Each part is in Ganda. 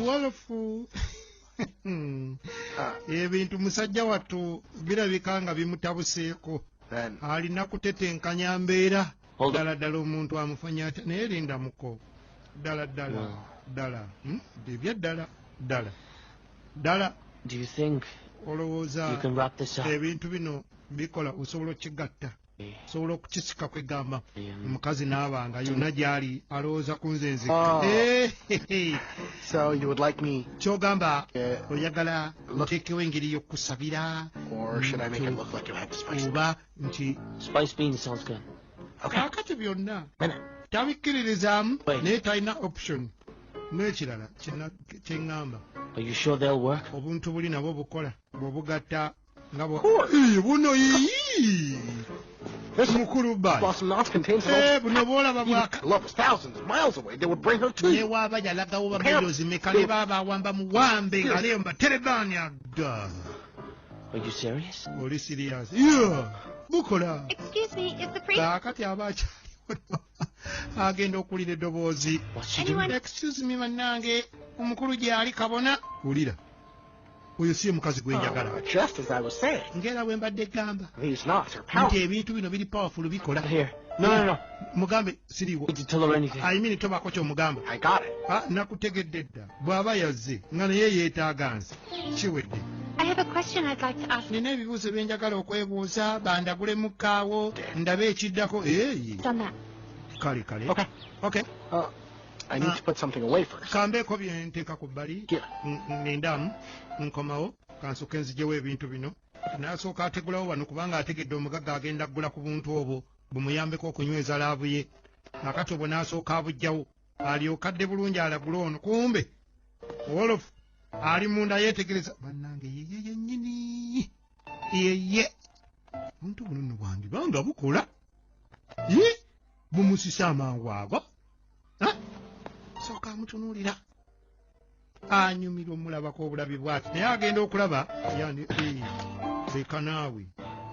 Wonderful. Ebintu musajja wattu birabika nga bimutabuseeko. Alina kutetenkanya mbeera. Ddala omuntu amufanya atya naye linda muko. Ddala. Ddala. Do you think olowooza you can wrap this up? Ebintu bino bikola osobola okkigatta. Osobola okukisika kwegamba. Omukazi n'abanga yonna gy'ali alowooza ku nze nzekka. So you would like me ky'ogamba oyagala nteekewo engeri y'okusabira or should I make it look like you have spice? oba nti Spice beans sounds good. kaakati byonna tabikkiririzaamu naye talina option n'ekirala kye ŋŋamba. Are you sure they'll work? Obuntu buli nabwo bukola bw'obugatta nga buno mukulu buno bw'olaba bwaka ne waaba yalagawo bamilozi meka ne baaba awamba muwambe nga leyo mbaterebaani adda. Are you serious? Oli serious? Bukola. Kaakati aba akyaliwo agenda okuwulira eddoboozi. Excuse me bannange omukulu gy'ali kabona wulira oyo si mukazi gwe njagala. Ngera bwe mbadde gamba nti ebintu bino biri powerful bikola. No. Mugambe siriwo. Ayimini tobako ky'omugamba. Nakutegedde dda bw'aba yazze nga naye yeetaaga nze kiwedde. Nina ebibuuzo bye njagala okwebuuza bandagulemu kaawo ndabe ekiddako. Kale. Okay. I need to put something away first. Kambeeko bye nteeka ku bbali nendamu nkomawo kansoke nzijewo ebintu bino. N'asooka ategulawo wano kubanga ategedde omugagga agenda kugula ku buntu obwo bumuyambeko okunyweza laavu ye. Nakati obwo n'asooka abuggyawo alyoka adde bulungi alagule ono. Kumbe wolofu ali munda yeetegereza bannange yeye yennyini yeye buntu buno nno bwange banga bukola bumusisa amangu ago. Sooka amutunuulira anyumirwa omulabako obulabi bw'ati naye agenda okulaba yani leka naawe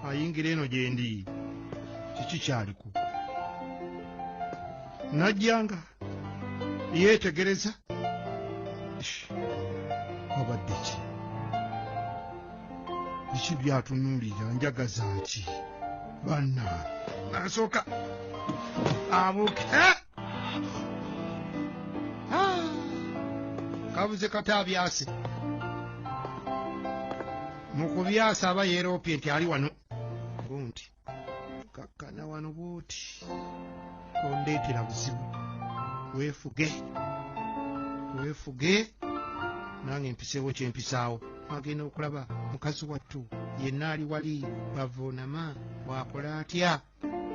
ayingira eno gye ndi kiki kyaliku. Najjanga yeetegereza obadde ki biki byatunuulira njagaza ki banna nasooka abuuke kabuze katabyase mu kubyasa aba yeeropye nti ali wano bunti kakkana wano bwoti ondeetera buzibu weefuge nange mpiseewo kyempisaawo. Agenda okulaba mukazi wattu yenna ali wali bavoonama bwakola atya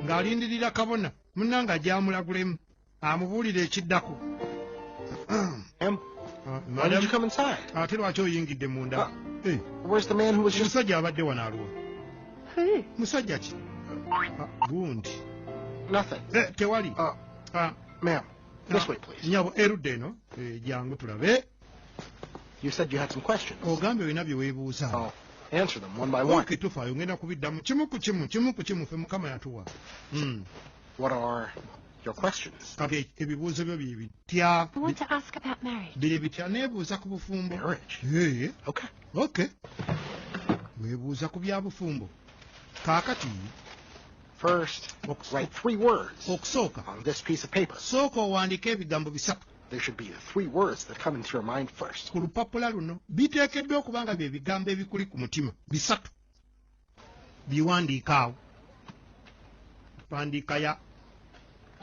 ng'alindirira kabona munnanga gy'amulagulemu amubuulire ekiddako. Why did you come inside? Ate lwaki oyingidde munda? Where's the man who was just... Musajja abadde wano aluwa? Musajja ki? Gundi. Nothing. Tewali. Ma'am, this way please. Nyabo erudde eno jangu tulabe. You said you had some questions. Ogambe olina bye weebuuza. Oh, answer them one by one. Okay, tufaayo ngenda kubiddamu kimu ku kimu ffe Mukama yatuwa. What are your questions? Kati ebibuuzo byo bye bitya? I want to ask about marriage. Bye bitya neebuuza ku bufumbo. Marriage? Okay. Weebuuza ku bya bufumbo. Kaakati first, write 3 words okusooka on this piece of paper. Sooka owandiika ebigambo bisatu. There should be 3 words that come into your mind first. Ku lupapula luno biteekeddwa okuba nga bye bigambo ebikuli ku mutima bisatu. Biwandiika awo. Pandiika ya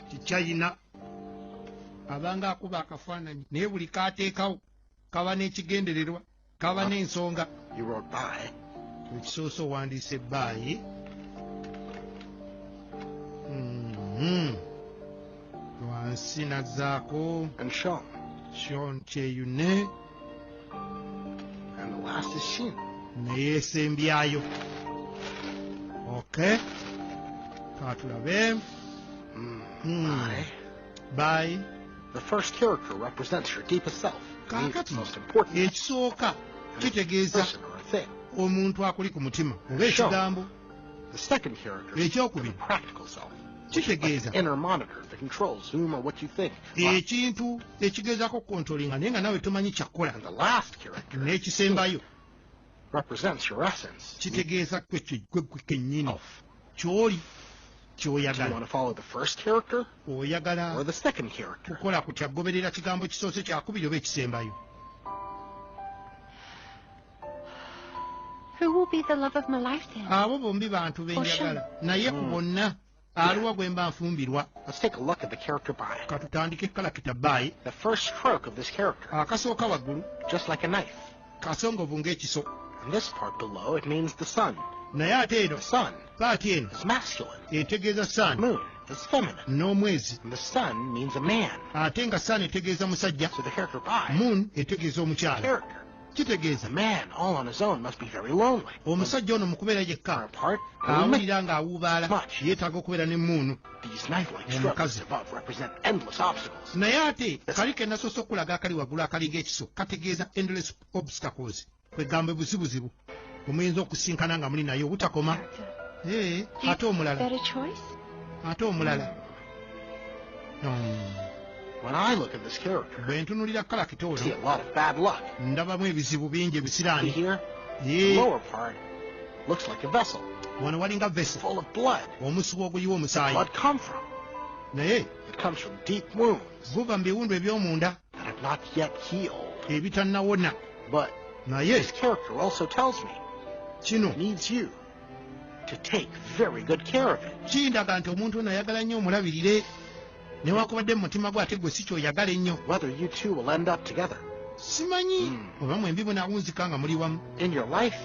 kichayina abanga akuba akafaananyi naye buli kaateekawo kaba n'ekigendererwa kaba n'ensonga. You wrote by. Ekisoosa owandiise by. Wansi nazzaako. And Sean. Sean kyeyune. And the last is Shin. Neyeesembyayo. Okay. Katulabe. By. The first character represents your deepest self. Kakati. Most important. Ekisooka kitegeeza omuntu akuli ku mutima oba ekigambo. The second character ekyokubiri practical self. Kitegeeza inner monitor to control, zoom, or what you think. ekintu ekigezaako kontrolinga naye nga nawe tomanyi kyakkola. And the last character N'ekisembayo represents your essence. kitegeeza gwe kennyini ky'oli Do you ky'oyagala. want to follow the first character Oyagala or the second character? kukola kutya goberera kigambo kisoose kyakubiri oba ekisembayo. Who will be the love of my life then? Abo bombi bantu benjagala naye ku bonna aliwa gwe mba nfumbirwa. Let's take a look at the character by. Katutandike kalakita bbayi. The first stroke of this character, Akasooka waggulu just like a knife. kasongovu ng'ekiso. And this part below, it means the sun. Naye ate eno The sun paati eno is masculine. etegeeza saani Moon is feminine. n'omwezi, And the sun means a man. ate nga saani etegeeza musajja, So the character by, moon etegeeza omukyala. character. Kitegeeza The man, all on his own, must be very lonely. omusajja ono mu kubeera For yekka a part, and awulira ng'awuubaala, Much. yeetaaga okubeera ne muunu. these knife-like And strokes cousin. above represent endless obstacles. Naye ate kali ke nasoose okulaga akali waggulu akali ng'ekiso kategeeza endless obstacles, kwegamba buzibuzibu omuyinza okusinkana nga muli naye obutakoma. Ate omulala Better choice? ate omulala When I look at this character, bwe ntunulira kalakita I see ono a lot of bad luck. ndabamu ebizibu bingi See ebisiraani. here, the lower part looks like a vessel Wano walinga vessel full of blood. omusibo oguyiwa omusaayi, Blood come from? naye It comes from deep wounds guva mu biwundu eby'omunda that have not yet healed. ebitannawona. But Naye this character also tells me kino it needs you to take very good care of it. kindaga nti omuntu ono ayagala nnyo omulabirire, newaakubadde mu mutima gwe ate gwe si kyoyagala ennyo. Whether you two will end up together. Simanyi oba mwembi bunaawunzika nga muli wamu, In your life,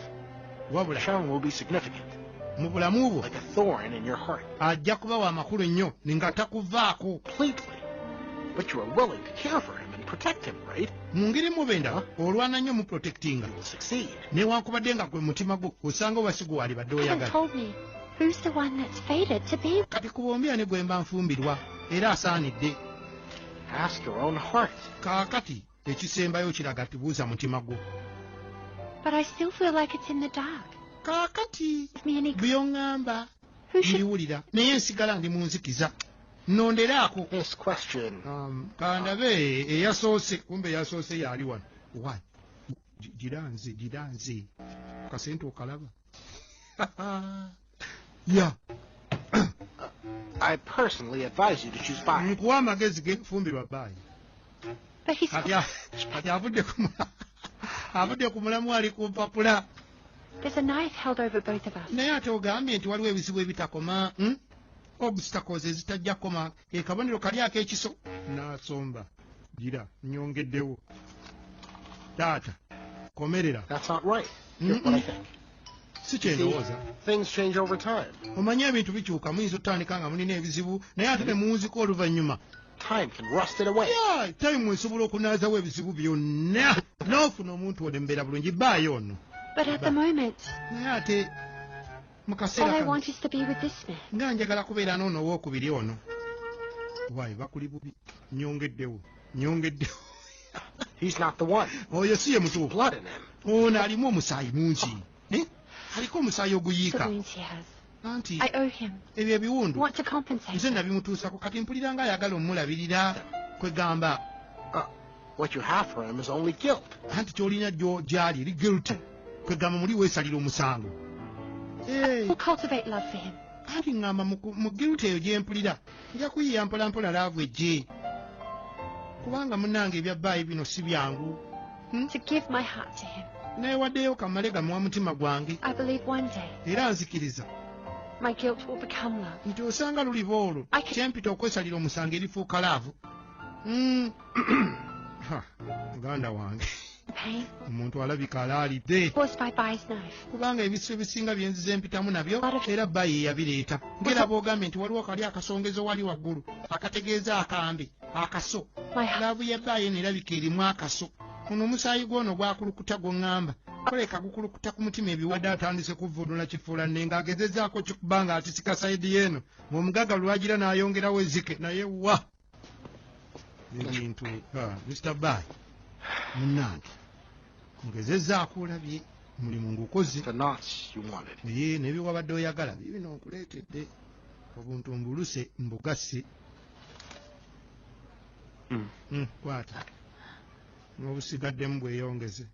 wabula Sharon will be significant, mu bulamu bwo like a thorn in your heart. ajja kuba wa makulu nnyo nga takuvaako. Completely. But you are willing to care for him and protect him, right? Mu ngeri mubenda olwana nnyo mu protectinga, You will succeed. newankubadde nga gwe mutima gwo osanga owasigo walibadde You haven't oyagala. told me. Who's the one that's fated to be? Kati ku bombi ani gwe mba nfumbirwa era asaanidde. Ask your own heart. Kaakati ekisembayo kiraga tibuuza mutima gwo. But I still feel like it's in the dark. Kaakati Give me any... by'oŋŋamba Who should... mbiwulira naye nsigala ndi mu nzikiza. Nonderaako. This question. Kandabe eyasoose, kumbe eyasoose yali wano. Why? Giranze. Kasente okalaba. Ya. I personally advise you to choose by. Nkuwa amagezi genfumbirwa baayi. But he's... Kati avudde ku mulamu ali ku mpapula. There's a knife held over both of us. Naye ate ogambye nti waliwo ebizibu ebitakoma. Obstacles ezitajja koma. Kabonero kali ak'ekiso. N'asomba. Gira, nnyongeddewo. Taata, komerera. That's not right. Here's what I think. Si kyendowooza. Things change over time. Omanyi ebintu bikyuka, muyinza otandika nga mulina ebizibu, naye ate ne muwunzika oluvannyuma. Time can rust it away. Time esobola okunaazawo ebizibu byonna. N'ofuna omuntu ono embeera bulungi, bbaayo ono. But at the moment, Naye ate mu all kaseera I kano want is to be with this man. nga njagala kubeera n'ono owookubiri ono. Waayi bakuli bubi. Nnyongeddewo. He's not the one. Oyo si ye mutuufu. Blood in him. Ono alimu omusaayi mungi. Aliko omusaayi The oguyiika. wounds he has. Anti I owe him. ebyo ebiwundu Want to compensate. nze nabimutuusako kati mpulira nga ayagala omulabirira. Kwegamba What you have for him is only guilt. anti ky'olina gy'ali eri guilty. Kwegamba muli weesalira omusango. We'll cultivate love for him. Anti ngamba mu guilty eyo gye mpulira nja kuyiya mpolampola laavu ejje. Kubanga munnange ebya bbaayi bino si byangu. To give my heart to him. Neewaddeyo kamale gamuwa mutima gwange. I believe one day Era nzikiriza my guilt will become love. nti osanga luliba olwo kyempita okwesalira omusango erifuuka laavu. Muganda wange Pain omuntu alabika alaalidde. caused by Bai's knife. Kubanga ebisu ebisinga bye nzize mpitamu nabyo era bbayi ye yabireeta. Ngera bw'ogambye nti waliwo kali akasongezo wali waggulu akategeeza akambe akaso. My heart. Laavu ya bbayi nerabika erimu akaso. Ono omusaayi gw'ono gwakulukuta gw'oŋŋamba. Koleka gukulukuta ku mutima ebiwadde atandise kuvvuunula kifuula nenga agezezaako kikubanga atisika sayidi y'eno. Omugaga lwagira n'ayongerawo ezike naye wa. Ebintu Mr. Bai munnange ngezezaako olabye mulimu ngukoze. The knots you wanted. Naye n'ebiwabadde oyagala bibino nkuleetedde. Obuntu mbuluse mbugasse. Kwata. Obusigaddemu bweyongeze.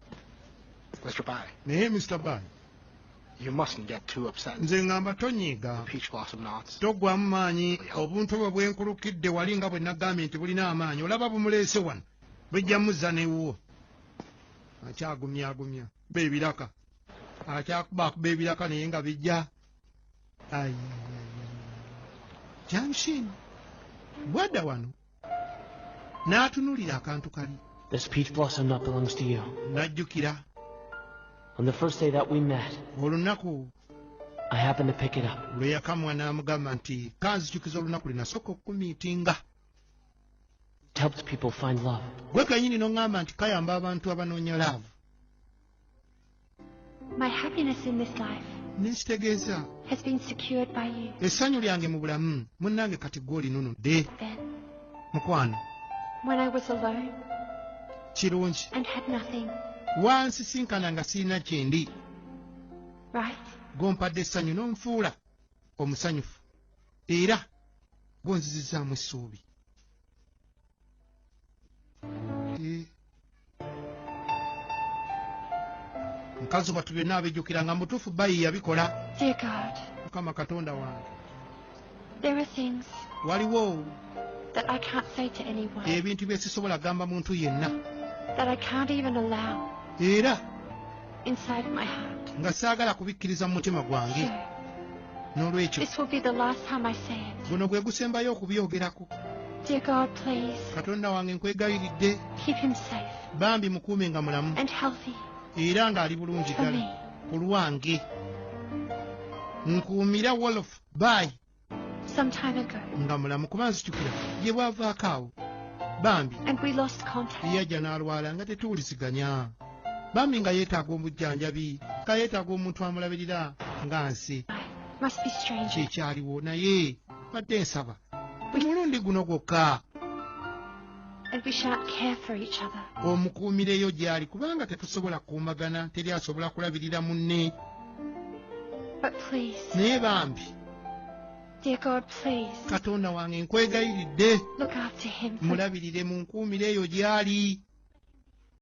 Mr. Bai, Naye Mr. Bai, you mustn't get too upset. nze ngamba tonyiiga. Peach blossom knots. Toggwamu maanyi obuntu obwo bwenkulukidde wali nga bwe nagambye nti bulina amaanyi olaba bumuleese wano bujja muzza newuwo akyagumyagumya beebiraka akyakubakuba ebiraka naye nga bijja Jamshin bwadda wano n'atunuulira akantu kali This peach blossom nut belongs to you. n'ajjukira On the first day that we met, olunaku I happened to pick it up. lwe yakamwa n'amugamba nti kanzijukiza olunaku linasooka okukumiitinga It helps people find love. gwe kennyini n'oŋŋamba nti kayamba abantu abanoonya laavu My happiness in this life n'ekitegeeza has been secured by you. essanyu lyange mu bulamu munnange kati gw'olinunudde Then, mukwano when I was alone kirungi and had nothing, wansisinkana nga sirina kyendi right? gompadde essanyu n'onfuula omusanyufu era gonzizizaamu essuubi mukazi wattu byonna abijjukira nga mutuufu bayi yabikola Dear God, mukama katonda wange there are things waliwo that I can't say to anyone, ebintu bye sisobola gamba muntu yenna that I can't even allow era inside my heart. nga saagala kubikkiriza mu mutima gwange So, n'olwekyo this will be the last time I say it. guno gwe gusembayo okubyogerako Dear God, please katonda wange nkwegayiridde keep him safe bambi mukuume nga mulamu and healthy era ng'ali bulungi for ddala me. ku lwange nkuumira wolof bayi Some time ago, nga mulamu kuba nzijukira gye bwavaako awo bambi and we lost contact. yajja n'alwala nga tetuwuliziganya bambi nga yeetaaga omujjanjabi nga yeetaaga omuntu amulabirira nga nsi Must be strange. kyekyaliwo naye badde nsaba omulundi guno gwokka And we shan't care for each other. omukuumireyo gy'ali kubanga tetusobola kuumagana teri asobola kulabirira munne But please, naye bambi dear God, please katonda wange nkwegayiridde look after him. mulabirire mu nkuumireyo gy'ali